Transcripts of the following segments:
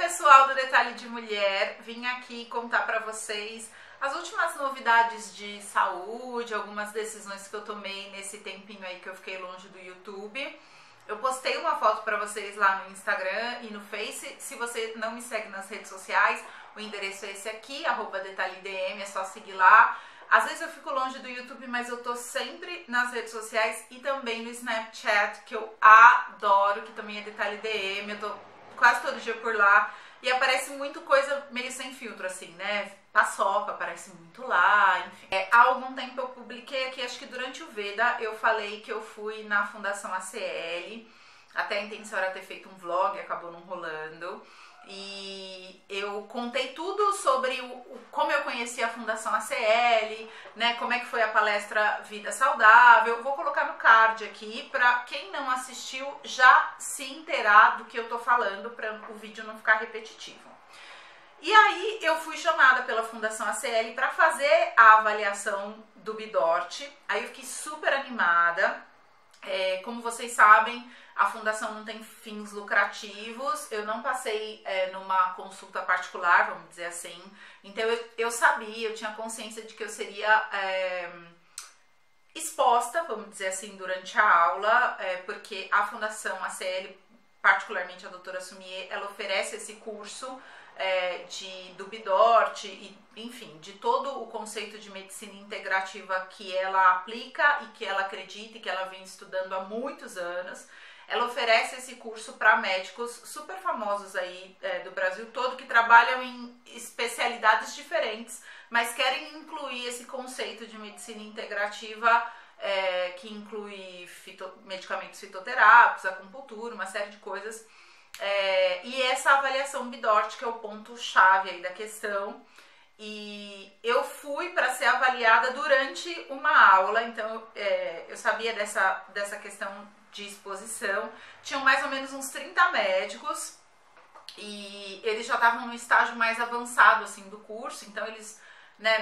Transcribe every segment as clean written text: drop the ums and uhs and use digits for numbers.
pessoal do Detalhe de Mulher, vim aqui contar pra vocês as últimas novidades de saúde, algumas decisões que eu tomei nesse tempinho aí que eu fiquei longe do YouTube. Eu postei uma foto pra vocês lá no Instagram e no Face. Se você não me segue nas redes sociais, o endereço é esse aqui, @detalhedm, é só seguir lá. Às vezes eu fico longe do YouTube, mas eu tô sempre nas redes sociais e também no Snapchat, que eu adoro, que também é Detalhe DM, eu tô quase todo dia por lá. E aparece muito coisa meio sem filtro, assim, né? Paçoca aparece muito lá, enfim. Há algum tempo eu publiquei aqui, acho que durante o Veda, eu falei que eu fui na Fundação ACL. Até a intenção era ter feito um vlog, acabou não rolando. E eu contei tudo sobre como eu conheci a Fundação ACL, né, como é que foi a palestra Vida Saudável. Vou colocar no card aqui para quem não assistiu já se inteirar do que eu tô falando, para o vídeo não ficar repetitivo. E aí eu fui chamada pela Fundação ACL para fazer a avaliação do Bidort. Aí eu fiquei super animada. Como vocês sabem, a fundação não tem fins lucrativos, eu não passei numa consulta particular, vamos dizer assim, então eu sabia, eu tinha consciência de que eu seria exposta, vamos dizer assim, durante a aula, porque a Fundação ACL, particularmente a doutora Sumier, ela oferece esse curso do Bidort e, enfim, de todo o conceito de medicina integrativa que ela aplica e que ela acredita e que ela vem estudando há muitos anos. Ela oferece esse curso para médicos super famosos aí do Brasil todo, que trabalham em especialidades diferentes, mas querem incluir esse conceito de medicina integrativa, que inclui medicamentos fitoterápicos, acupuntura, uma série de coisas. E essa avaliação Bidort, que é o ponto-chave aí da questão. E eu fui para ser avaliada durante uma aula, então eu sabia dessa questão de exposição. Tinham mais ou menos uns 30 médicos e eles já estavam no estágio mais avançado assim do curso, então eles, né,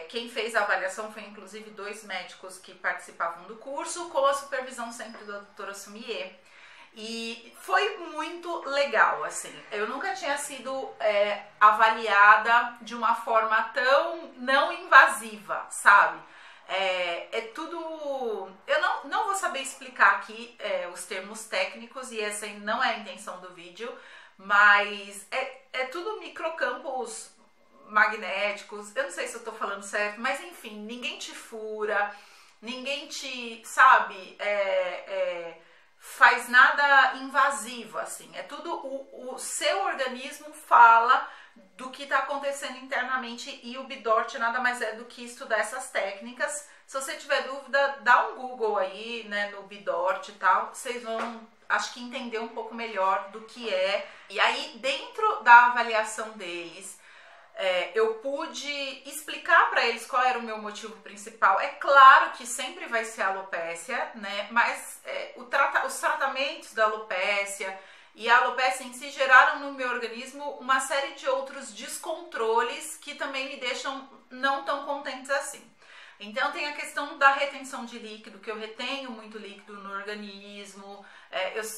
quem fez a avaliação foi inclusive 2 médicos que participavam do curso, com a supervisão sempre da doutora Sumier. E foi muito legal, assim, eu nunca tinha sido avaliada de uma forma tão não invasiva, sabe? Tudo... Eu não vou saber explicar aqui os termos técnicos, e essa não é a intenção do vídeo, mas é tudo microcampos magnéticos, eu não sei se eu tô falando certo, mas enfim, ninguém te fura, ninguém te, sabe, faz nada invasivo, assim, é tudo o seu organismo fala do que está acontecendo internamente, e o Bidort nada mais é do que estudar essas técnicas. Se você tiver dúvida, dá um Google aí, né, no Bidort e tal, vocês vão, acho que, entender um pouco melhor do que é. E aí, dentro da avaliação deles, eu pude explicar para eles qual era o meu motivo principal. É claro que sempre vai ser a alopécia, né, mas os tratamentos da alopécia e a alopécia em si geraram no meu organismo uma série de outros descontroles que também me deixam não tão contentes assim. Então tem a questão da retenção de líquido, que eu retenho muito líquido no organismo.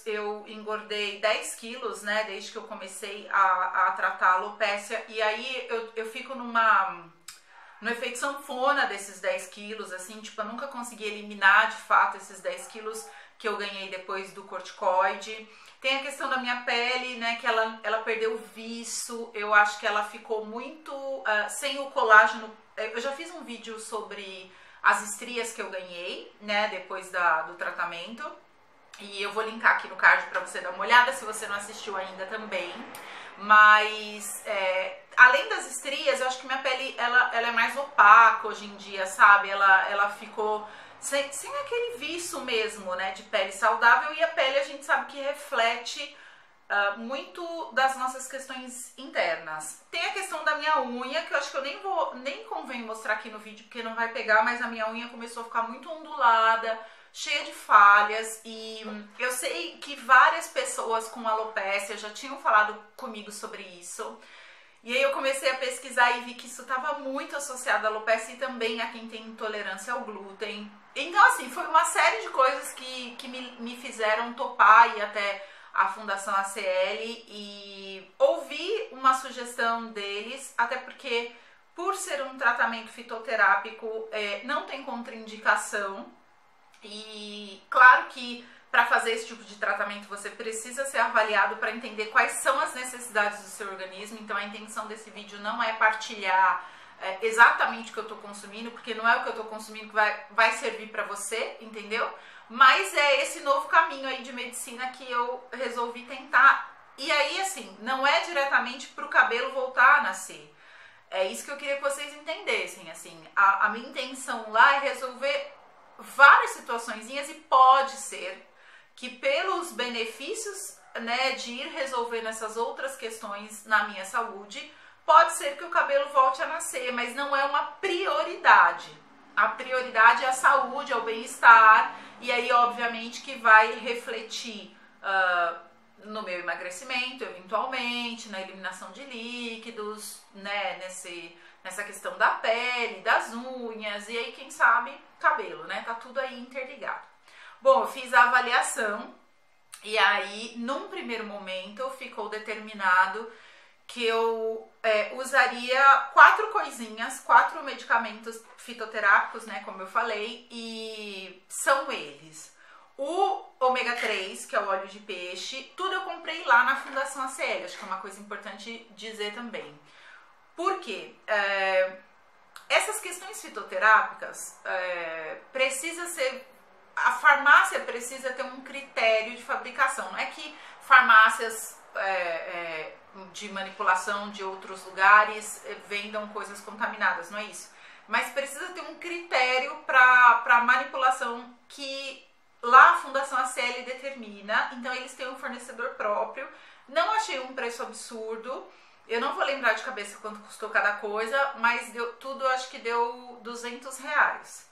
Eu engordei 10 quilos, né, desde que eu comecei a tratar a alopécia, e aí eu fico no efeito sanfona desses 10 quilos, assim, tipo, eu nunca consegui eliminar de fato esses 10 quilos que eu ganhei depois do corticoide. Tem a questão da minha pele, né, que ela perdeu o viço, eu acho que ela ficou muito sem o colágeno. Eu já fiz um vídeo sobre as estrias que eu ganhei, né, depois do tratamento, e eu vou linkar aqui no card para você dar uma olhada, se você não assistiu ainda também. Mas, além das estrias, eu acho que minha pele, ela é mais opaca hoje em dia, sabe? Ela ficou sem aquele viço mesmo, né, de pele saudável, e a pele a gente sabe que reflete muito das nossas questões internas. Tem a questão da minha unha, que eu acho que eu nem convém mostrar aqui no vídeo, porque não vai pegar, mas a minha unha começou a ficar muito ondulada, cheia de falhas, e eu sei que várias pessoas com alopécia já tinham falado comigo sobre isso. E aí eu comecei a pesquisar e vi que isso estava muito associado à alopécia e também a quem tem intolerância ao glúten. Então, assim, foi uma série de coisas que me fizeram topar e até a Fundação ACL, e houve uma sugestão deles, até porque por ser um tratamento fitoterápico não tem contraindicação. E claro que para fazer esse tipo de tratamento você precisa ser avaliado para entender quais são as necessidades do seu organismo. Então a intenção desse vídeo não é partilhar exatamente o que eu estou consumindo, porque não é o que eu estou consumindo que vai servir para você, entendeu? Mas é esse novo caminho aí de medicina que eu resolvi tentar. E aí, assim, não é diretamente para o cabelo voltar a nascer. É isso que eu queria que vocês entendessem, assim. A minha intenção lá é resolver várias situaçõezinhas e pode ser que pelos benefícios, né, de ir resolvendo essas outras questões na minha saúde, pode ser que o cabelo volte a nascer, mas não é uma prioridade. A prioridade é a saúde, é o bem-estar, e aí obviamente que vai refletir no meu emagrecimento, eventualmente, na eliminação de líquidos, né, nessa questão da pele, das unhas, e aí quem sabe cabelo, né, tá tudo aí interligado. Bom, eu fiz a avaliação, e aí num primeiro momento ficou determinado que eu usaria 4 coisinhas, 4 medicamentos fitoterápicos, né, como eu falei, e são eles: o ômega 3, que é o óleo de peixe. Tudo eu comprei lá na Fundação ACL, acho que é uma coisa importante dizer também. Por quê? Essas questões fitoterápicas a farmácia precisa ter um critério de fabricação. Não é que farmácias de manipulação de outros lugares vendam coisas contaminadas, não é isso. Mas precisa ter um critério para manipulação que lá a Fundação ACL determina. Então eles têm um fornecedor próprio. Não achei um preço absurdo. Eu não vou lembrar de cabeça quanto custou cada coisa, mas tudo acho que deu R$200.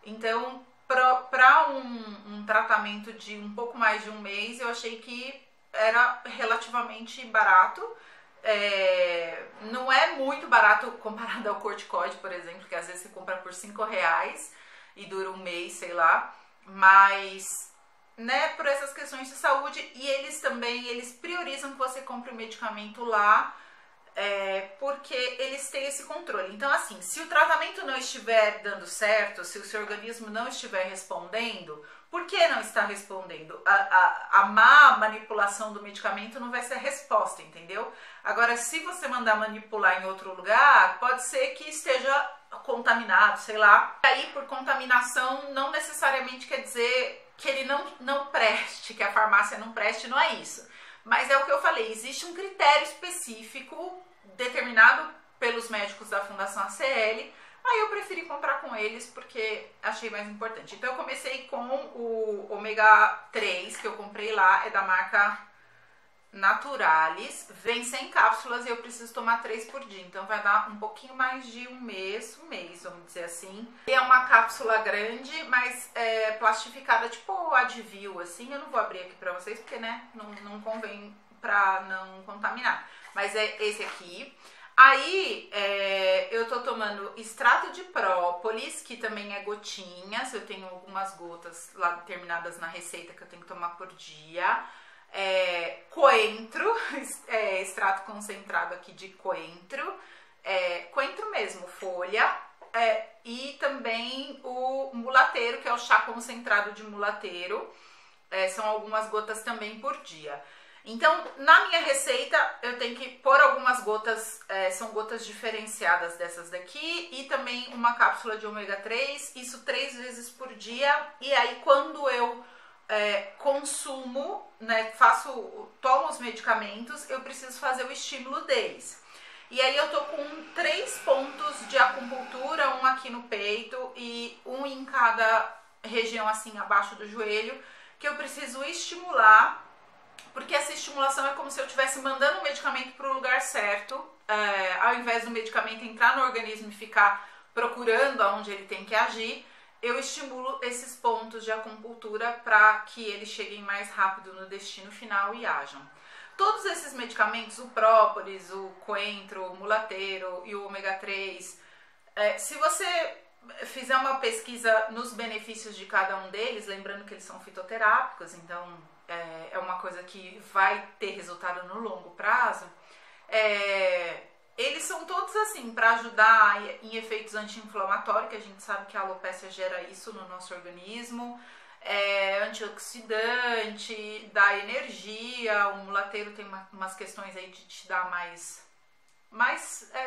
Então, para um tratamento de um pouco mais de um mês, eu achei que era relativamente barato. Não é muito barato comparado ao corticoide, por exemplo, que às vezes você compra por R$5 e dura um mês, sei lá. Mas, né, por essas questões de saúde, e eles priorizam que você compre o medicamento lá, porque eles têm esse controle. Então, assim, se o tratamento não estiver dando certo, se o seu organismo não estiver respondendo, por que não está respondendo? A má manipulação do medicamento não vai ser a resposta, entendeu? Agora, se você mandar manipular em outro lugar, pode ser que esteja contaminado, sei lá. E aí, por contaminação, não necessariamente quer dizer que ele não preste, que a farmácia não preste, não é isso. Mas é o que eu falei, existe um critério específico determinado pelos médicos da Fundação ACL, aí eu preferi comprar com eles porque achei mais importante. Então eu comecei com o ômega 3, que eu comprei lá, é da marca Naturalis, vem 100 cápsulas e eu preciso tomar 3 por dia, então vai dar um pouquinho mais de um mês, vamos dizer assim. E é uma cápsula grande, mas plastificada, tipo Advil, assim. Eu não vou abrir aqui pra vocês porque, né, não convém pra não contaminar, mas é esse aqui. Aí eu tô tomando extrato de própolis, que também é gotinhas, eu tenho algumas gotas lá determinadas na receita que eu tenho que tomar por dia. Coentro, extrato concentrado aqui de coentro, coentro mesmo, folha, e também o mulateiro, que é o chá concentrado de mulateiro, são algumas gotas também por dia. Então, na minha receita, eu tenho que pôr algumas gotas, são gotas diferenciadas dessas daqui, e também uma cápsula de ômega 3, isso 3 vezes por dia. E aí, quando eu consumo, né, tomo os medicamentos, eu preciso fazer o estímulo deles. E aí eu tô com 3 pontos de acupuntura, um aqui no peito e um em cada região assim abaixo do joelho, que eu preciso estimular, porque essa estimulação é como se eu estivesse mandando o medicamento para o lugar certo, ao invés do medicamento entrar no organismo e ficar procurando aonde ele tem que agir. Eu estimulo esses pontos de acupuntura para que eles cheguem mais rápido no destino final e ajam. Todos esses medicamentos, o própolis, o coentro, o mulateiro e o ômega 3, se você fizer uma pesquisa nos benefícios de cada um deles, lembrando que eles são fitoterápicos, então é uma coisa que vai ter resultado no longo prazo, Eles são todos assim para ajudar em efeitos anti-inflamatórios, que a gente sabe que a alopécia gera isso no nosso organismo. Antioxidante, dá energia. O mulateiro tem umas questões aí de te dar mais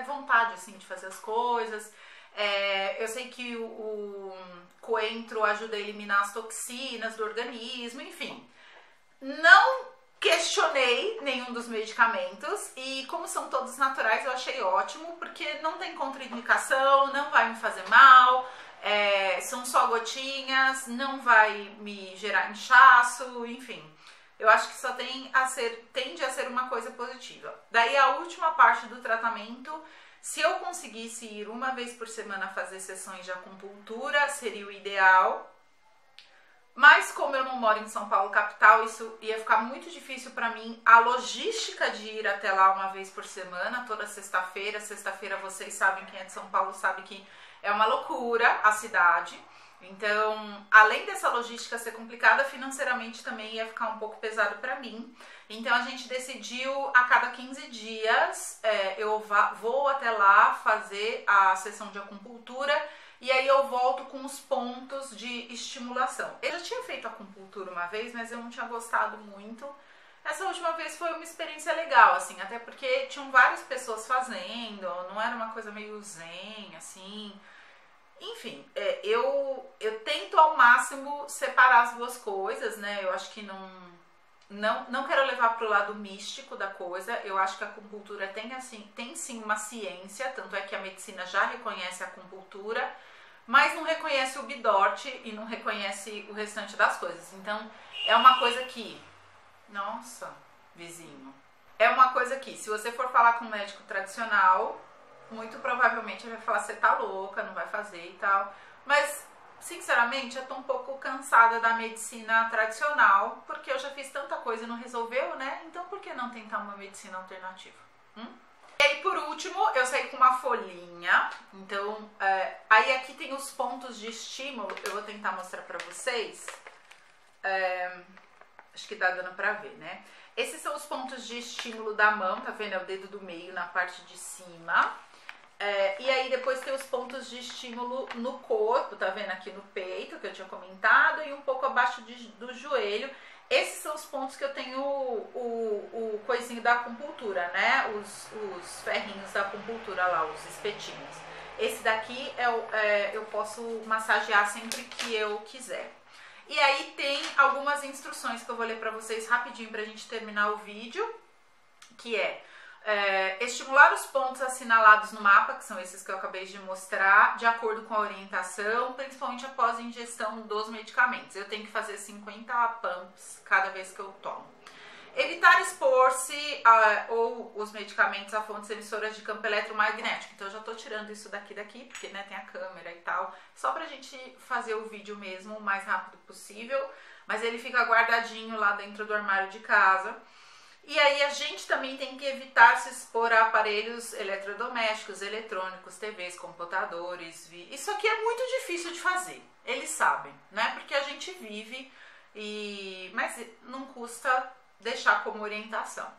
vontade assim de fazer as coisas. Eu sei que o coentro ajuda a eliminar as toxinas do organismo, enfim. Não questionei nenhum dos medicamentos e como são todos naturais eu achei ótimo, porque não tem contraindicação, não vai me fazer mal, são só gotinhas, não vai me gerar inchaço, enfim. Eu acho que só tende a ser uma coisa positiva. Daí a última parte do tratamento, se eu conseguisse ir uma vez por semana fazer sessões de acupuntura, seria o ideal. Mas como eu não moro em São Paulo capital, isso ia ficar muito difícil para mim. A logística de ir até lá uma vez por semana, toda sexta-feira. Sexta-feira vocês sabem, quem é de São Paulo sabe que é uma loucura a cidade. Então, além dessa logística ser complicada, financeiramente também ia ficar um pouco pesado para mim. Então a gente decidiu a cada 15 dias eu vou até lá fazer a sessão de acupuntura. E aí eu volto com os pontos de estimulação. Eu já tinha feito acupuntura uma vez, mas eu não tinha gostado muito. Essa última vez foi uma experiência legal, assim, até porque tinham várias pessoas fazendo, não era uma coisa meio zen, assim. Enfim, eu tento ao máximo separar as duas coisas, né? Eu acho que não quero levar para o lado místico da coisa. Eu acho que a acupuntura tem sim uma ciência, tanto é que a medicina já reconhece a acupuntura, mas não reconhece o Bidort e não reconhece o restante das coisas. Então, é uma coisa que... Nossa, vizinho. É uma coisa que, se você for falar com um médico tradicional, muito provavelmente ele vai falar, você tá louca, não vai fazer e tal. Mas, sinceramente, eu tô um pouco cansada da medicina tradicional, porque eu já fiz tanta coisa e não resolveu, né? Então, por que não tentar uma medicina alternativa? E aí, por último, eu saí com uma folhinha. Então, aí aqui tem os pontos de estímulo. Eu vou tentar mostrar pra vocês. Acho que tá dando pra ver, né? Esses são os pontos de estímulo da mão, tá vendo? É o dedo do meio na parte de cima. E aí depois tem os pontos de estímulo no corpo, tá vendo? Aqui no peito, que eu tinha comentado, e um pouco abaixo do joelho. Esses são os pontos que eu tenho o coisinho da acupuntura, né? Os ferrinhos da acupuntura lá, os espetinhos. Esse daqui eu posso massagear sempre que eu quiser. E aí tem algumas instruções que eu vou ler pra vocês rapidinho pra gente terminar o vídeo, que estimular os pontos assinalados no mapa, que são esses que eu acabei de mostrar, de acordo com a orientação, principalmente após a ingestão dos medicamentos. Eu tenho que fazer 50 pumps cada vez que eu tomo. Evitar expor-se ou os medicamentos a fontes emissoras de campo eletromagnético. Então eu já tô tirando isso daqui, porque né, tem a câmera e tal, só pra gente fazer o vídeo mesmo o mais rápido possível, mas ele fica guardadinho lá dentro do armário de casa. E aí a gente também tem que evitar se expor a aparelhos eletrodomésticos, eletrônicos, TVs, computadores. Isso aqui é muito difícil de fazer, eles sabem, né? Porque a gente vive, mas não custa deixar como orientação.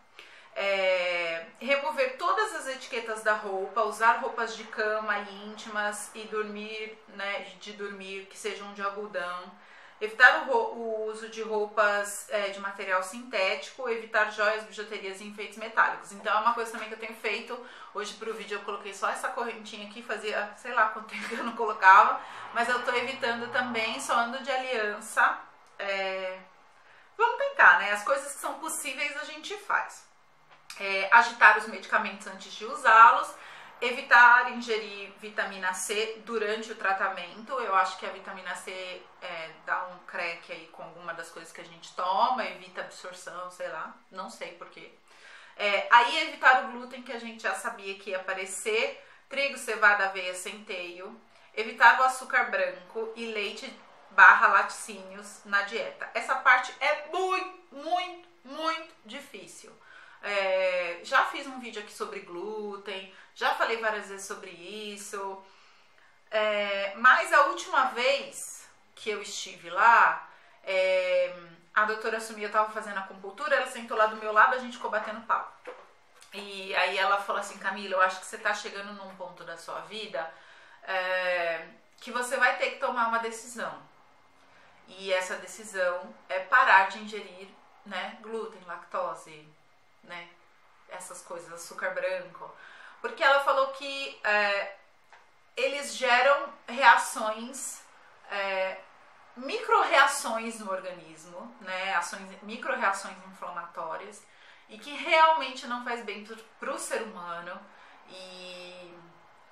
Remover todas as etiquetas da roupa, usar roupas de cama íntimas e dormir, né, de dormir que sejam de algodão. Evitar o uso de roupas de material sintético, evitar joias, bijuterias e enfeites metálicos. Então é uma coisa também que eu tenho feito. Hoje pro vídeo eu coloquei só essa correntinha aqui, fazia sei lá quanto tempo que eu não colocava, mas eu tô evitando também, só ando de aliança. Vamos tentar, né? As coisas que são possíveis a gente faz. Agitar os medicamentos antes de usá-los. Evitar ingerir vitamina C durante o tratamento. Eu acho que a vitamina C dá um crack aí com alguma das coisas que a gente toma, evita absorção, sei lá, não sei porquê. Aí evitar o glúten, que a gente já sabia que ia aparecer, trigo, cevada, aveia, centeio. Evitar o açúcar branco e leite / laticínios na dieta. Essa parte é muito difícil. Já fiz um vídeo aqui sobre glúten, já falei várias vezes sobre isso, mas a última vez que eu estive lá, a doutora Sumia estava fazendo acupuntura, ela sentou lá do meu lado, a gente ficou batendo papo. E aí aí ela falou assim, Camila, eu acho que você tá chegando num ponto da sua vida que você vai ter que tomar uma decisão. E essa decisão é parar de ingerir, né, glúten, lactose, né, essas coisas, açúcar branco. Porque ela falou que eles geram reações, micro-reações no organismo, né, micro-reações inflamatórias, e que realmente não faz bem pro ser humano. E,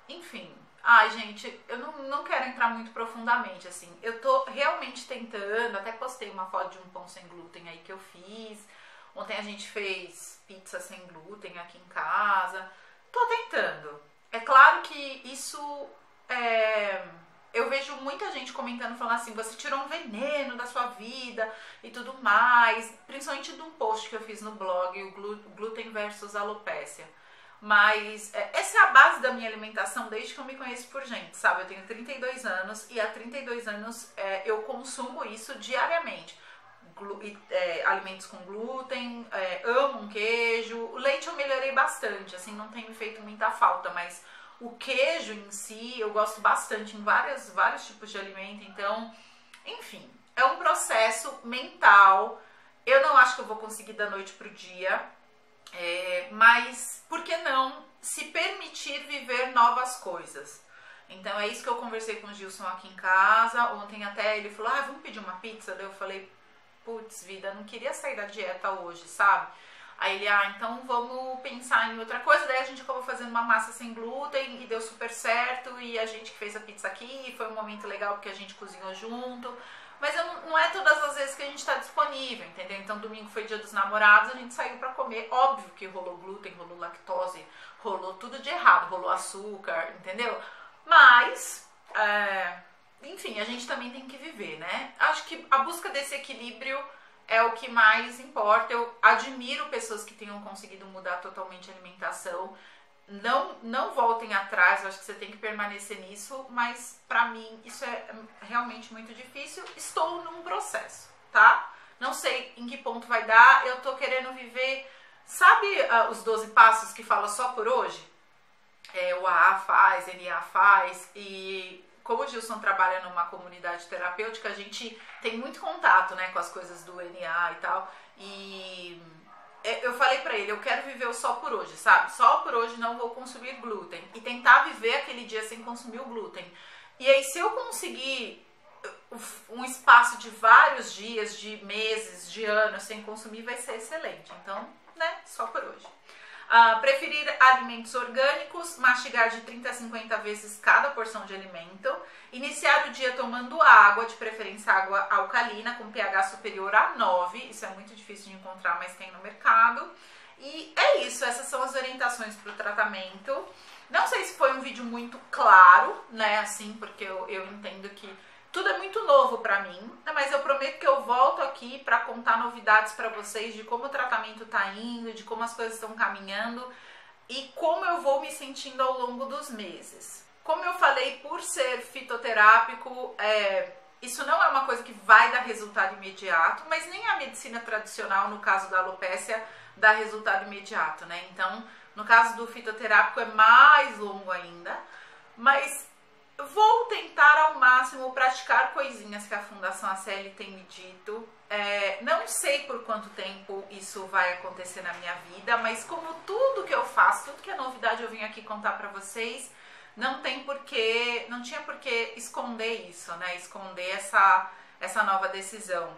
enfim, ai gente, eu não quero entrar muito profundamente, assim, eu tô realmente tentando, até postei uma foto de um pão sem glúten aí que eu fiz, ontem a gente fez pizza sem glúten aqui em casa, tô tentando. É claro que isso eu vejo muita gente comentando, falando assim, você tirou um veneno da sua vida e tudo mais, principalmente de um post que eu fiz no blog, o glúten versus alopécia. Mas essa é a base da minha alimentação desde que eu me conheço por gente, sabe? Eu tenho 32 anos e há 32 anos eu consumo isso diariamente. Alimentos com glúten, amo um queijo, o leite eu melhorei bastante, assim, não tem me feito muita falta, mas o queijo em si eu gosto bastante em vários tipos de alimento, então, enfim, é um processo mental. Eu não acho que eu vou conseguir da noite pro dia, mas por que não se permitir viver novas coisas? Então é isso que eu conversei com o Gilson aqui em casa. Ontem até ele falou, vamos pedir uma pizza? Daí eu falei, putz, vida, não queria sair da dieta hoje, sabe? Aí ele, então vamos pensar em outra coisa. Daí a gente acabou fazendo uma massa sem glúten e deu super certo. E a gente que fez a pizza aqui, foi um momento legal porque a gente cozinhou junto. Mas não é todas as vezes que a gente tá disponível, entendeu? Então domingo foi dia dos namorados, a gente saiu pra comer. Óbvio que rolou glúten, rolou lactose, rolou tudo de errado, rolou açúcar, entendeu? Mas, enfim, a gente também tem que viver, né? Acho que a busca desse equilíbrio é o que mais importa. Eu admiro pessoas que tenham conseguido mudar totalmente a alimentação. Não voltem atrás, eu acho que você tem que permanecer nisso, mas pra mim isso é realmente muito difícil. Estou num processo, tá? Não sei em que ponto vai dar, eu tô querendo viver, sabe os 12 passos que fala só por hoje? O AA faz, NA faz, e como o Gilson trabalha numa comunidade terapêutica, a gente tem muito contato, né, com as coisas do NA e tal, e eu falei pra ele, eu quero viver o só por hoje, sabe? Só por hoje não vou consumir glúten. E tentar viver aquele dia sem consumir o glúten. E aí, se eu conseguir um espaço de vários dias, de meses, de anos sem consumir, vai ser excelente. Então, né, só por hoje. Preferir alimentos orgânicos, mastigar de 30 a 50 vezes cada porção de alimento, iniciar o dia tomando água, de preferência água alcalina, com pH superior a 9, isso é muito difícil de encontrar, mas tem no mercado. E é isso, essas são as orientações para o tratamento. Não sei se foi um vídeo muito claro, né, assim, porque eu entendo que tudo é muito novo pra mim, mas eu prometo que eu volto aqui pra contar novidades pra vocês de como o tratamento tá indo, de como as coisas estão caminhando e como eu vou me sentindo ao longo dos meses. Como eu falei, por ser fitoterápico, isso não é uma coisa que vai dar resultado imediato, mas nem a medicina tradicional, no caso da alopécia, dá resultado imediato, né? Então, no caso do fitoterápico é mais longo ainda, mas vou tentar ao máximo praticar coisinhas que a Fundação ACL tem me dito. Não sei por quanto tempo isso vai acontecer na minha vida, mas como tudo que eu faço, tudo que é novidade eu vim aqui contar pra vocês, não tinha por que esconder isso, né? Esconder essa nova decisão.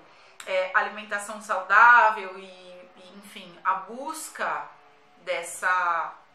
Alimentação saudável e, enfim, a busca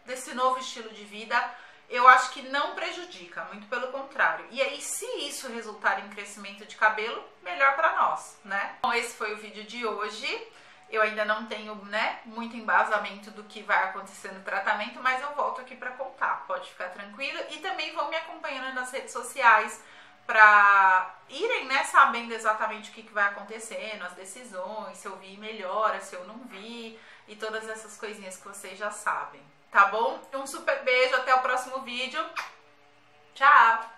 desse novo estilo de vida, eu acho que não prejudica, muito pelo contrário. E aí, se isso resultar em crescimento de cabelo, melhor pra nós, né? Então, esse foi o vídeo de hoje. Eu ainda não tenho, né, muito embasamento do que vai acontecer no tratamento, mas eu volto aqui pra contar, pode ficar tranquilo. E também vão me acompanhando nas redes sociais pra irem, né, sabendo exatamente o que vai acontecendo, as decisões, se eu vi melhora, se eu não vi, e todas essas coisinhas que vocês já sabem. Tá bom? Um super beijo, até o próximo vídeo. Tchau!